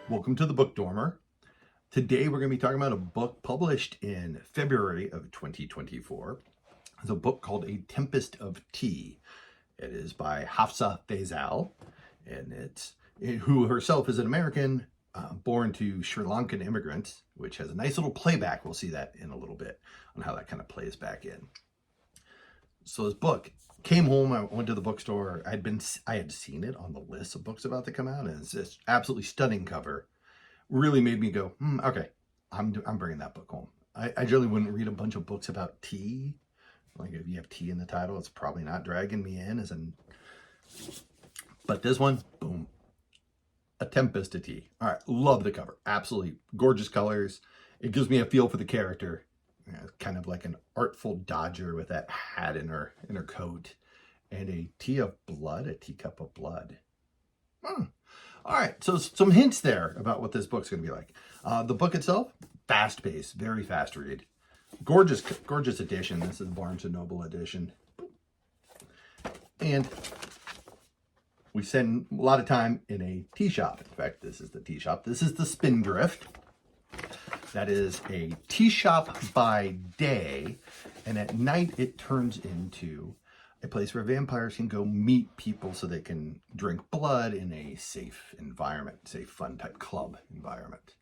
Welcome to the Book Dormer. Today we're going to be talking about a book published in February of 2024. It's a book called A Tempest of Tea. It is by Hafsah Faizal, and who herself is an American born to Sri Lankan immigrants, which has a nice little playback. We'll see that in a little bit on how that kind of plays back in. So this book came home. I went to the bookstore. I had seen it on the list of books about to come out, and it's this absolutely stunning cover. Really made me go, okay, I'm bringing that book home. I generally wouldn't read a bunch of books about tea. Like if you have tea in the title, it's probably not dragging me in. But this one, boom, A Tempest of Tea. All right, love the cover. Absolutely gorgeous colors. It gives me a feel for the character. Kind of like an artful dodger with that hat in her coat, and a teacup of blood. All right, so some hints there about what this book's going to be like. The book itself, fast-paced, very fast read. Gorgeous edition. This is Barnes & Noble edition. And we spend a lot of time in a tea shop. In fact, this is the tea shop. This is the Spindrift. That is a tea shop by day, and at night it turns into a place where vampires can go meet people so they can drink blood in a safe environment, safe, fun type club environment.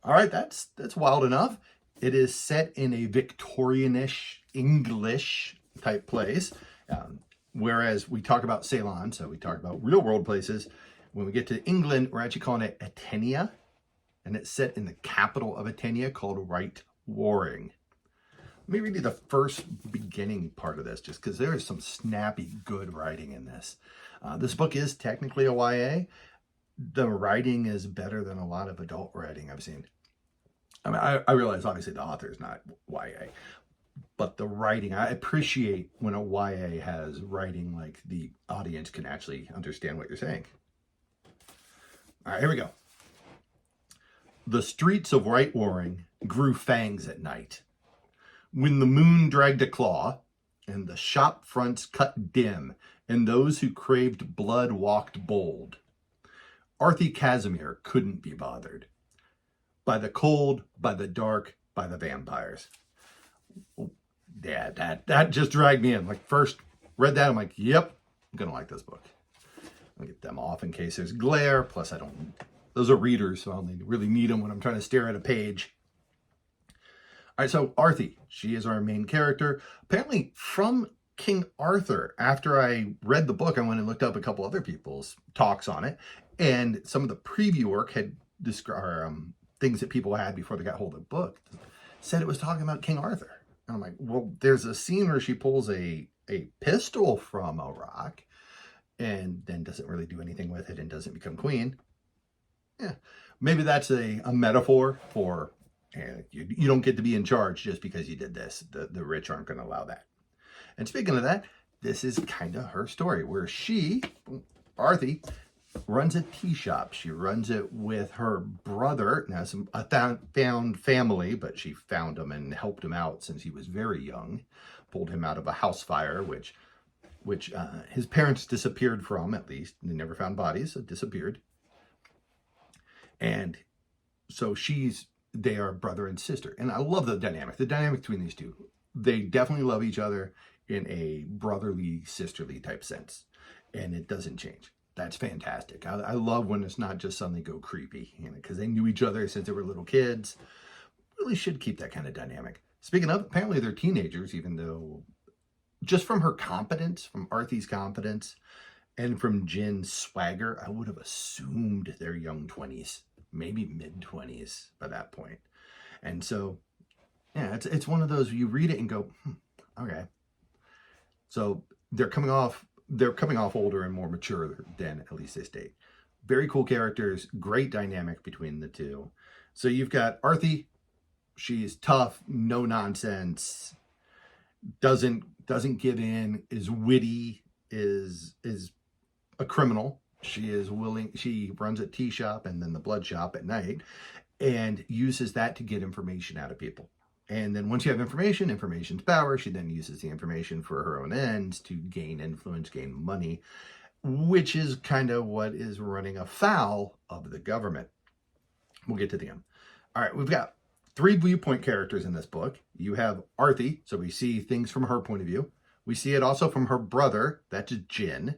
All right, that's wild enough. It is set in a Victorianish English type place, whereas we talk about Ceylon, so we talk about real world places. When we get to England, we're actually calling it Atenia, and it's set in the capital of Atenia called Right Waring. Let me read you the first beginning part of this, just because there is some snappy, good writing in this. This book is technically a YA. The writing is better than a lot of adult writing I've seen. I mean, I realize obviously the author is not YA, but the writing, I appreciate when a YA has writing like the audience can actually understand what you're saying. All right, here we go. The streets of Right Waring grew fangs at night. When the moon dragged a claw, and the shop fronts cut dim, and those who craved blood walked bold, Arthie Casimir couldn't be bothered. By the cold, by the dark, by the vampires. Yeah, that just dragged me in. Like, first read that, I'm like, yep, I'm gonna like this book. I'll get them off in case there's glare, plus those are readers, so I only really need them when I'm trying to stare at a page. All right, so Arthie, she is our main character. Apparently from King Arthur. After I read the book, I went and looked up a couple other people's talks on it, and some of the preview work had described things that people had before they got hold of the book, said it was talking about King Arthur. And I'm like, well, there's a scene where she pulls a pistol from a rock and then doesn't really do anything with it and doesn't become queen. Yeah, maybe that's a metaphor for you don't get to be in charge just because you did this. The rich aren't going to allow that. And speaking of that, this is kind of her story, where she, Arthie, runs a tea shop. She runs it with her brother. Now, a found family, but she found him and helped him out since he was very young. Pulled him out of a house fire, which his parents disappeared from, at least. They never found bodies, so disappeared. And so they are brother and sister. And I love the dynamic between these two. They definitely love each other in a brotherly, sisterly type sense. And it doesn't change. That's fantastic. I love when it's not just suddenly go creepy, because they knew each other since they were little kids. Really should keep that kind of dynamic. Speaking of, apparently they're teenagers, even though just from her competence, from Arthie's competence, and from Jin's swagger, I would have assumed they're young 20s, maybe mid-20s by that point. And so, yeah, it's one of those, you read it and go, okay. So they're coming off older and more mature than at least they state. Very cool characters, great dynamic between the two. So you've got Arthie. She's tough, no nonsense, doesn't give in, is witty, is a criminal. She runs a tea shop and then the blood shop at night, and uses that to get information out of people. And then once you have information's power. She then uses the information for her own ends to gain influence, gain money, which is kind of what is running afoul of the government. We'll get to the end. All right, we've got 3 viewpoint characters in this book. You have Arthi, so we see things from her point of view. We see it also from her brother, that's Jin.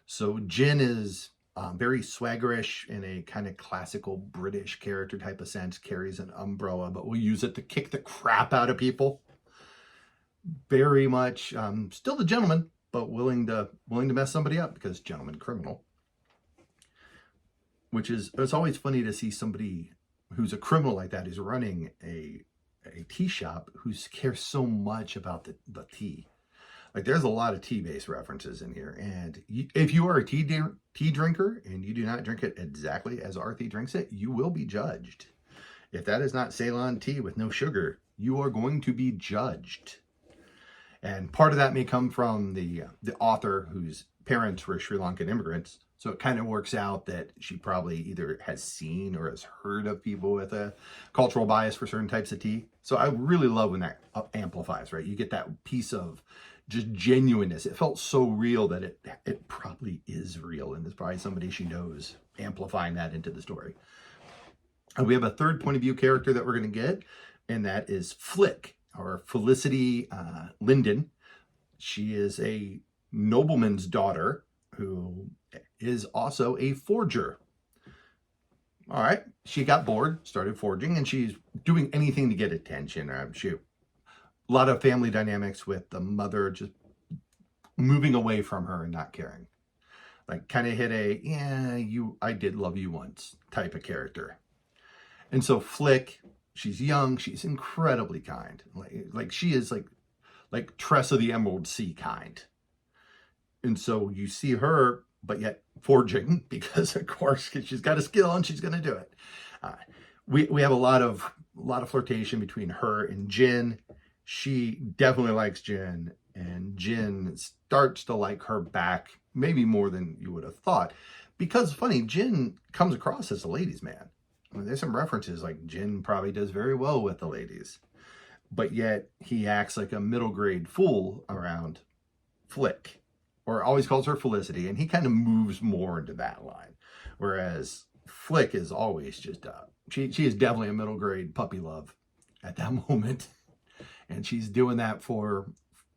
So Jin is very swaggerish in a kind of classical British character type of sense, carries an umbrella, but will use it to kick the crap out of people. Very much still the gentleman, but willing to mess somebody up because gentleman criminal. Which is, it's always funny to see somebody who's a criminal like that, who's running a tea shop, who cares so much about the tea. Like, there's a lot of tea-based references in here. And if you are a tea drinker and you do not drink it exactly as Arthi drinks it, you will be judged. If that is not Ceylon tea with no sugar, you are going to be judged. And part of that may come from the author whose parents were Sri Lankan immigrants. So it kind of works out that she probably either has seen or has heard of people with a cultural bias for certain types of tea. So I really love when that amplifies, right? You get that piece of just genuineness. It felt so real that it probably is real. And there's probably somebody she knows amplifying that into the story. And we have a third point of view character that we're going to get, and that is Flick, or Felicity Linden. She is a nobleman's daughter who is also a forger. All right, she got bored, started forging, and she's doing anything to get attention. A lot of family dynamics with the mother just moving away from her and not caring. Like, kind of hit I did love you once type of character. And so Flick, she's young, she's incredibly kind. Like she is like Tressa the Emerald Sea kind. And so you see her, but yet forging, because of course she's got a skill and she's going to do it. We have a lot of flirtation between her and Jin. She definitely likes Jin, and Jin starts to like her back, maybe more than you would have thought. Because funny, Jin comes across as a ladies' man. I mean, there's some references like Jin probably does very well with the ladies, but yet he acts like a middle grade fool around Flick, or always calls her Felicity, and he kind of moves more into that line. Whereas Flick is always just, she is definitely a middle grade puppy love at that moment. And she's doing that for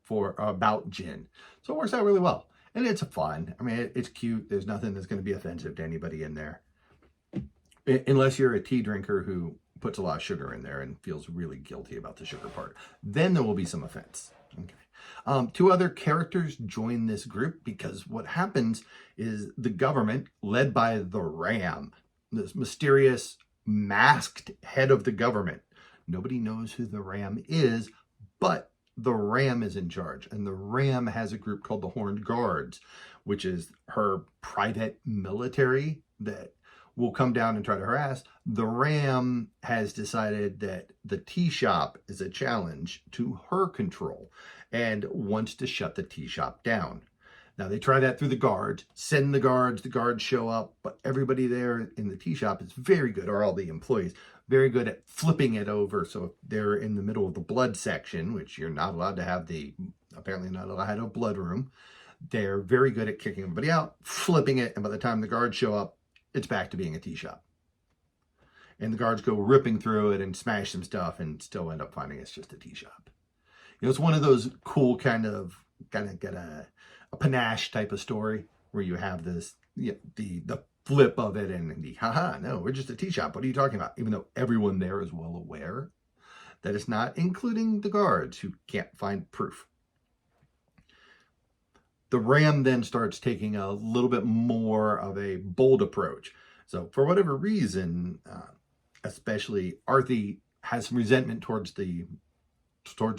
about Jin. So it works out really well. And it's fun. I mean, it's cute. There's nothing that's going to be offensive to anybody in there. Unless you're a tea drinker who puts a lot of sugar in there and feels really guilty about the sugar part. Then there will be some offense. Okay. 2 other characters join this group because what happens is the government, led by the Ram, this mysterious masked head of the government. Nobody knows who the Ram is, but the Ram is in charge. And the Ram has a group called the Horned Guards, which is her private military that will come down and try to harass. The Ram has decided that the tea shop is a challenge to her control and wants to shut the tea shop down. Now, they try that through the guards, send the guards show up, but everybody there in the tea shop is very good, or all the employees, very good at flipping it over. So if they're in the middle of the blood section, which you're not allowed to have apparently not allowed to have a blood room, they're very good at kicking everybody out, flipping it, and by the time the guards show up, it's back to being a tea shop. And the guards go ripping through it and smash some stuff and still end up finding it's just a tea shop. You know, it's one of those cool kind of get a panache type of story where you have this, the flip of it and no, we're just a tea shop. What are you talking about? Even though everyone there is well aware that it's not, including the guards who can't find proof. The Ram then starts taking a little bit more of a bold approach. So for whatever reason, especially Arthi has some resentment towards the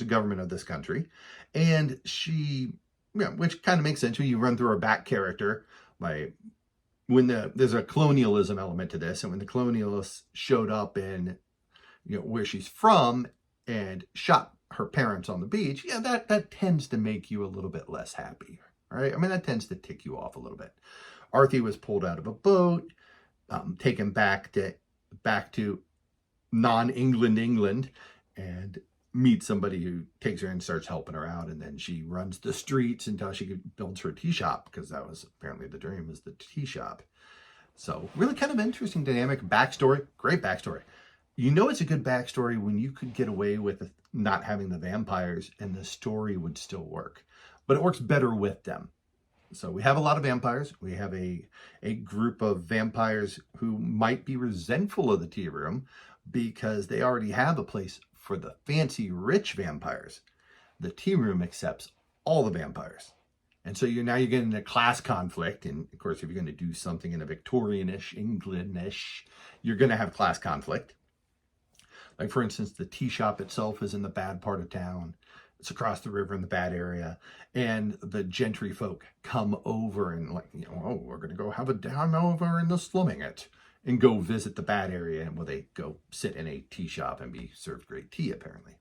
government of this country. And she, which kind of makes sense when you run through her back character, like when there's a colonialism element to this. And when the colonialists showed up in, where she's from and shot her parents on the beach, that tends to make you a little bit less happy. Right? I mean, that tends to tick you off a little bit. Arthi was pulled out of a boat, taken back to non-England England, and meets somebody who takes her and starts helping her out. And then she runs the streets until she builds her tea shop, because that was apparently the dream, was the tea shop. So really kind of interesting dynamic. Backstory, great backstory. You know it's a good backstory when you could get away with not having the vampires and the story would still work. But it works better with them. So we have a lot of vampires. We have a group of vampires who might be resentful of the tea room because they already have a place for the fancy rich vampires. The tea room accepts all the vampires. And so you're getting a class conflict. And of course, if you're going to do something in a Victorian-ish, Englandish, you're going to have class conflict. Like, for instance, the tea shop itself is in the bad part of town. It's across the river in the bad area. And the gentry folk come over and oh, we're going to go have a down over in the slumming it and go visit the bad area. And they go sit in a tea shop and be served great tea, apparently.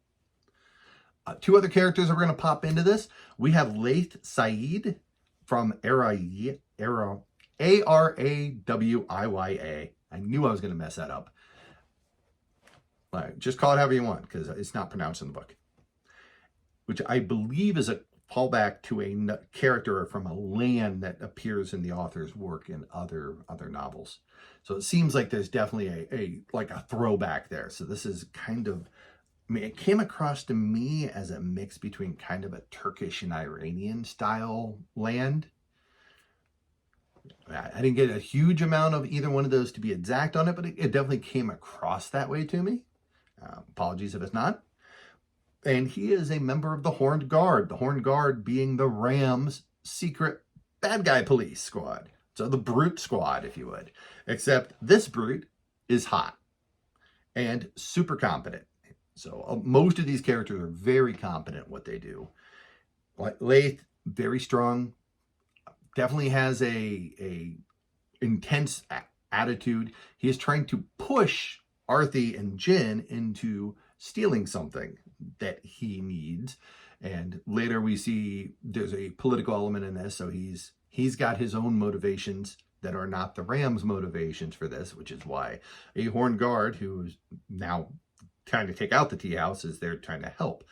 Two other characters are going to pop into this. We have Laith Saeed from Arawiya. I knew I was going to mess that up. Just call it however you want, because it's not pronounced in the book. Which I believe is a fallback to a character from a land that appears in the author's work in other novels. So it seems like there's definitely a throwback there. So this is kind of, it came across to me as a mix between kind of a Turkish and Iranian style land. I didn't get a huge amount of either one of those to be exact on it, but it definitely came across that way to me. Apologies if it's not. And he is a member of the Horned Guard. The Horned Guard being the Ram's secret bad guy police squad. So the Brute squad, if you would. Except this Brute is hot and super competent. So most of these characters are very competent at what they do. Laith, very strong. Definitely has a intense attitude. He is trying to push Arthi and Jin into stealing something that he needs. And later we see there's a political element in this. So he's got his own motivations that are not the Ram's motivations for this, which is why a Horned Guard, who is now trying to take out the tea house, is there trying to help.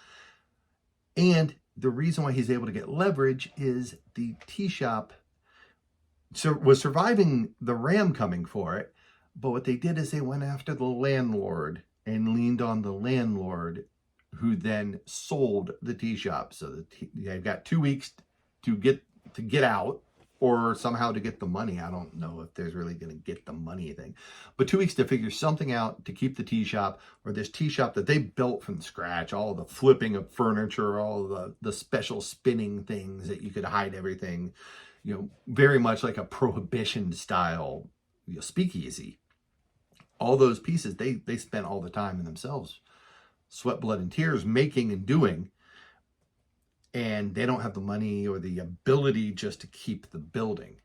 And the reason why he's able to get leverage is the tea shop was surviving the Ram coming for it. But what they did is they went after the landlord and leaned on the landlord, who then sold the tea shop. So they've got 2 weeks to get out, or somehow to get the money. I don't know if there's really going to get the money thing, but 2 weeks to figure something out to keep the tea shop, or this tea shop that they built from scratch, all the flipping of furniture, all the special spinning things that you could hide everything, very much like a prohibition style, speakeasy. All those pieces, they spent all the time in themselves, sweat, blood, and tears making and doing. And they don't have the money or the ability just to keep the building.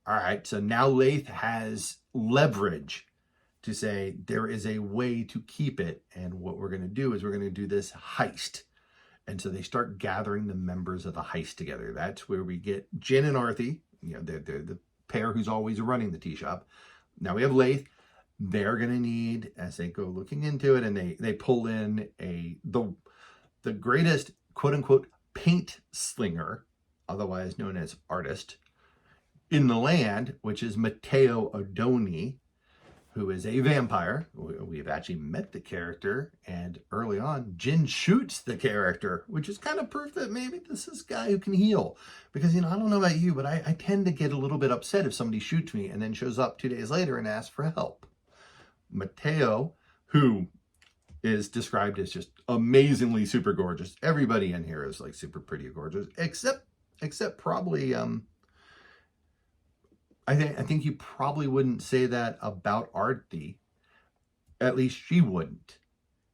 All right, so now Laith has leverage to say there is a way to keep it. And what we're going to do is we're going to do this heist. And so they start gathering the members of the heist together. That's where we get Jin and Arthi. They're the pair who's always running the tea shop. Now we have Laith. They're going to need, as they go looking into it, and they pull in the greatest quote-unquote paint slinger, otherwise known as artist, in the land, which is Matteo Odoni, who is a vampire. We've actually met the character, and early on, Jin shoots the character, which is kind of proof that maybe this is a guy who can heal. Because, I don't know about you, but I tend to get a little bit upset if somebody shoots me and then shows up 2 days later and asks for help. Matteo, who is described as just amazingly super gorgeous. Everybody in here is like super pretty or gorgeous, except probably, I think you probably wouldn't say that about Arthi. At least she wouldn't.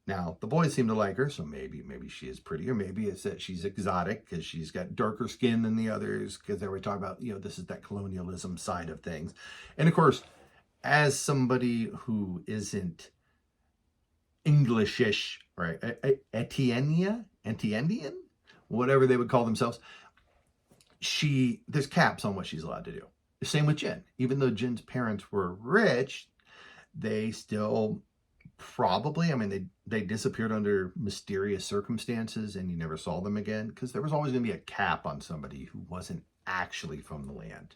Now, the boys seem to like her, so maybe she is pretty, or maybe it's that she's exotic because she's got darker skin than the others, because they were talking about, this is that colonialism side of things. And of course, as somebody who isn't Englishish, right? Etiennian, whatever they would call themselves. There's caps on what she's allowed to do. Same with Jin. Even though Jin's parents were rich, they still probably, they disappeared under mysterious circumstances and you never saw them again, because there was always going to be a cap on somebody who wasn't actually from the land.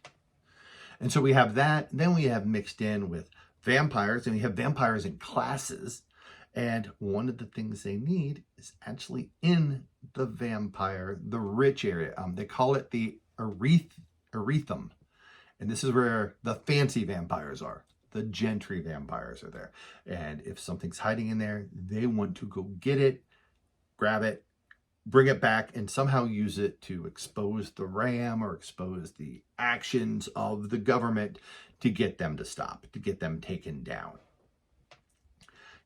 And so we have that. Then we have mixed in with vampires, and we have vampires in classes. And one of the things they need is actually in the rich area. They call it the Erythum. And this is where the fancy vampires are. The gentry vampires are there. And if something's hiding in there, they want to go get it, grab it, bring it back, and somehow use it to expose the ram or expose the actions of the government to get them to stop, to get them taken down.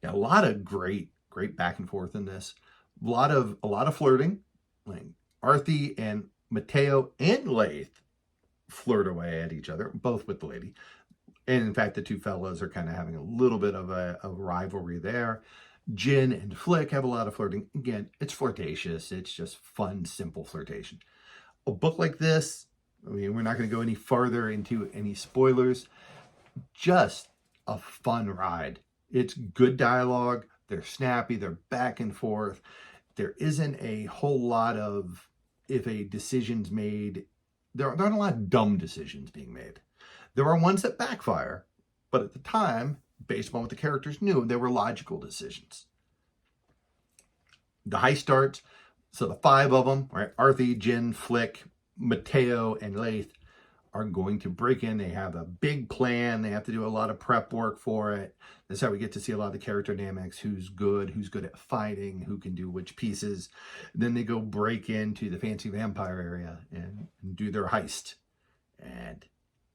Yeah, a lot of great back and forth in this. A lot of flirting. Like Arthie and Mateo and Laith flirt away at each other, both with the lady. And in fact, the two fellas are kind of having a little bit of a rivalry there. Jin and Flick have a lot of flirting. Again, it's flirtatious. It's just fun, simple flirtation. A book like this, I mean, we're not going to go any farther into any spoilers. Just a fun ride. It's good dialogue. They're snappy. They're back and forth. There isn't a whole lot of, if a decision's made, there aren't a lot of dumb decisions being made. There are ones that backfire, but at the time, based upon what the characters knew, they were logical decisions. The heist starts, so the five of them, right? Arthie, Jin, Flick, Mateo, and Laith are going to break in. They have a big plan. They have to do a lot of prep work for it. That's how we get to see a lot of the character dynamics, who's good at fighting, who can do which pieces. Then they go break into the fancy vampire area and do their heist. And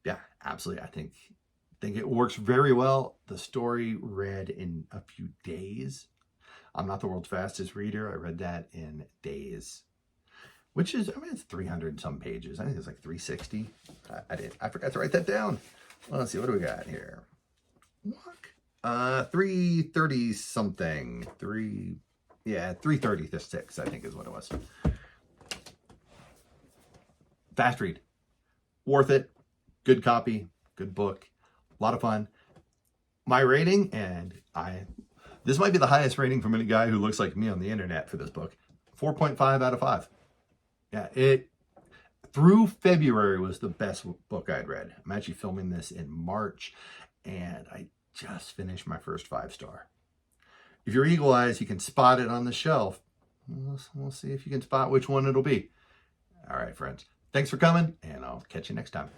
yeah, absolutely. I think it works very well. The story read in a few days. I'm not the world's fastest reader. I read that in days, which is, I mean, it's 300 and some pages. I think it's like 360. I forgot to write that down. Well, let's see. What do we got here? Look, 330 something. 336, I think is what it was. Fast read. Worth it. Good copy. Good book. A lot of fun. My rating, and this might be the highest rating from any guy who looks like me on the internet for this book. 4.5 out of 5. Yeah, through February was the best book I'd read. I'm actually filming this in March, and I just finished my first 5-star. If you're eagle eyes, you can spot it on the shelf. We'll see if you can spot which one it'll be. All right, friends. Thanks for coming, and I'll catch you next time.